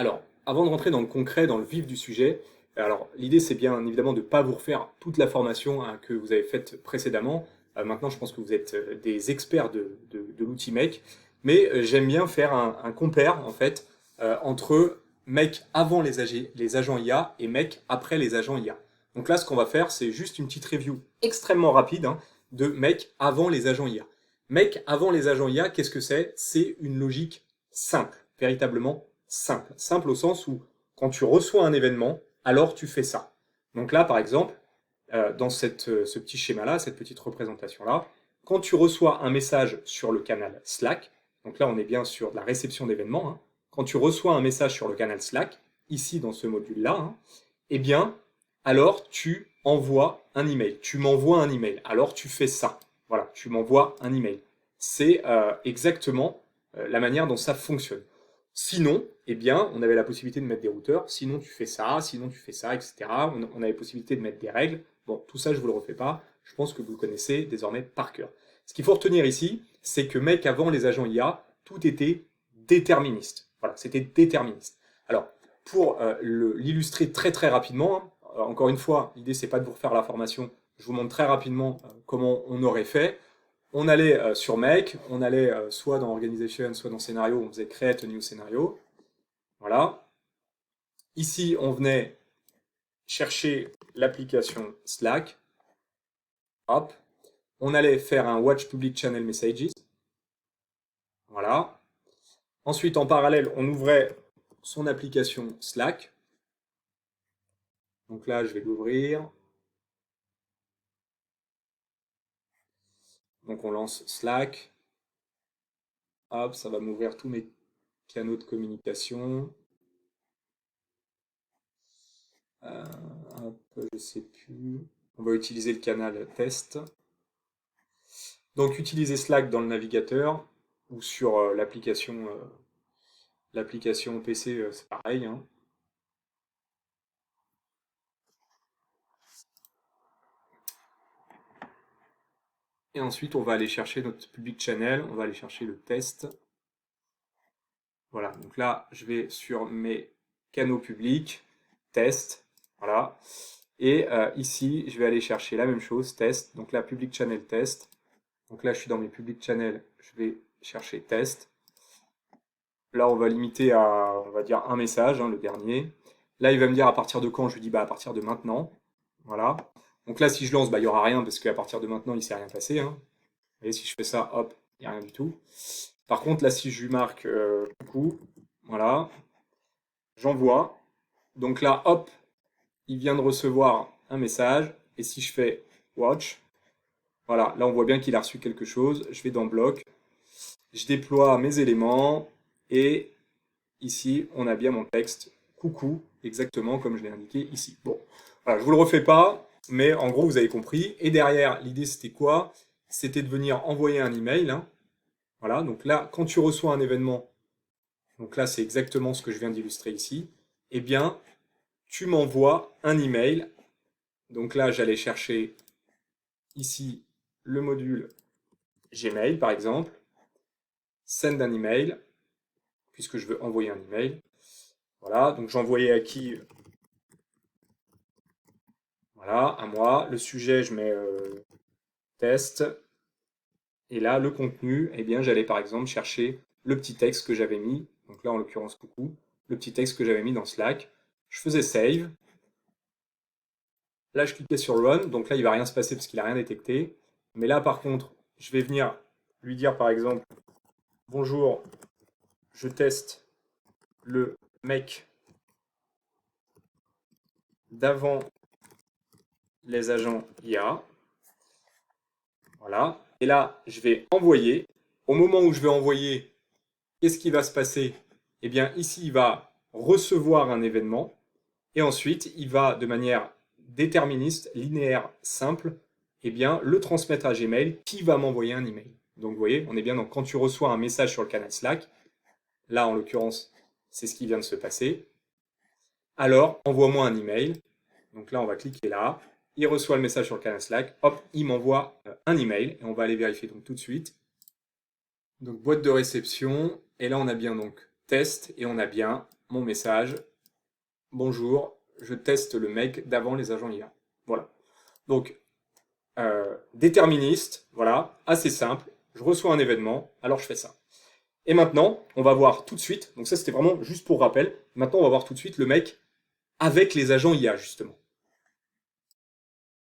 Alors, avant de rentrer dans le concret, dans le vif du sujet, alors l'idée c'est bien évidemment de ne pas vous refaire toute la formation que vous avez faite précédemment. Maintenant, je pense que vous êtes des experts de l'outil Make, mais j'aime bien faire un compare en fait entre Make avant les agents IA et Make après les agents IA. Donc là, ce qu'on va faire, c'est juste une petite review extrêmement rapide de Make avant les agents IA. Make avant les agents IA, qu'est-ce que c'est? C'est une logique simple, véritablement simple. Simple au sens où quand tu reçois un événement, alors tu fais ça. Donc là, par exemple, dans ce petit schéma-là, cette petite représentation-là, quand tu reçois un message sur le canal Slack, donc là on est bien sur la réception d'événements, quand tu reçois un message sur le canal Slack, ici dans ce module-là, eh bien, alors tu envoies un email. Tu m'envoies un email. Alors tu fais ça. Voilà, tu m'envoies un email. C'est exactement la manière dont ça fonctionne. Sinon, eh bien, on avait la possibilité de mettre des routeurs. Sinon, tu fais ça, etc. On avait possibilité de mettre des règles. Bon, tout ça, je ne vous le refais pas. Je pense que vous le connaissez désormais par cœur. Ce qu'il faut retenir ici, c'est que, mec, avant les agents IA, tout était déterministe. Voilà, c'était déterministe. Alors, pour l'illustrer très très rapidement, encore une fois, l'idée c'est pas de vous refaire la formation, je vous montre très rapidement comment on aurait fait. On allait sur Make, on allait soit dans Organization, soit dans Scénario, on faisait Create a New Scenario. Voilà. Ici, on venait chercher l'application Slack. Hop. On allait faire un Watch Public Channel Messages. Voilà. Ensuite, en parallèle, on ouvrait son application Slack. Donc là, je vais l'ouvrir. Donc on lance Slack. Hop, ça va m'ouvrir tous mes canaux de communication. Hop, je sais plus. On va utiliser le canal test. Donc utiliser Slack dans le navigateur ou sur l'application PC, c'est pareil. Et ensuite, on va aller chercher notre public channel, on va aller chercher le test. Voilà, donc là, je vais sur mes canaux publics, test, voilà. Et ici, je vais aller chercher la même chose, test. Donc là, public channel test. Donc là, je suis dans mes public channel, je vais chercher test. Là, on va limiter à, on va dire, un message, le dernier. Là, il va me dire à partir de quand, je lui dis bah, à partir de maintenant. Voilà. Donc là, si je lance, bah, il n'y aura rien parce qu'à partir de maintenant, il ne s'est rien passé. Vous voyez, si je fais ça, hop, il n'y a rien du tout. Par contre, là, si je lui marque coucou, voilà, j'envoie. Donc là, hop, il vient de recevoir un message. Et si je fais watch, voilà, là, on voit bien qu'il a reçu quelque chose. Je vais dans bloc, je déploie mes éléments. Et ici, on a bien mon texte coucou, exactement comme je l'ai indiqué ici. Bon, voilà, je ne vous le refais pas, mais en gros, vous avez compris. Et derrière, l'idée, c'était quoi? C'était de venir envoyer un email. Voilà, donc là, quand tu reçois un événement, donc là, c'est exactement ce que je viens d'illustrer ici, eh bien, tu m'envoies un email. Donc là, j'allais chercher ici le module Gmail, par exemple, send un email, puisque je veux envoyer un email. Voilà, donc j'envoyais à qui? Voilà, à moi. Le sujet, je mets test. Et là, le contenu, eh bien, j'allais par exemple chercher le petit texte que j'avais mis. Donc là, en l'occurrence, coucou. Le petit texte que j'avais mis dans Slack. Je faisais save. Là, je cliquais sur Run, donc là, il ne va rien se passer parce qu'il n'a rien détecté. Mais là, par contre, je vais venir lui dire, par exemple, bonjour, je teste le mec d'avant les agents IA. Voilà. Et là, je vais envoyer. Au moment où je vais envoyer, qu'est-ce qui va se passer? Eh bien, ici, il va recevoir un événement. Et ensuite, il va, de manière déterministe, linéaire, simple, eh bien, le transmettre à Gmail qui va m'envoyer un email. Donc, vous voyez, on est bien dans quand tu reçois un message sur le canal Slack, là, en l'occurrence, c'est ce qui vient de se passer. Alors, envoie-moi un email. Donc là, on va cliquer là. Il reçoit le message sur le canal Slack. Hop, il m'envoie un email. Et on va aller vérifier donc tout de suite. Donc, boîte de réception. Et là, on a bien donc test, et on a bien mon message. Bonjour, je teste le make d'avant les agents IA. Voilà. Donc, déterministe, voilà, assez simple. Je reçois un événement, alors je fais ça. Et maintenant, on va voir tout de suite, donc ça c'était vraiment juste pour rappel, maintenant on va voir tout de suite le make avec les agents IA justement.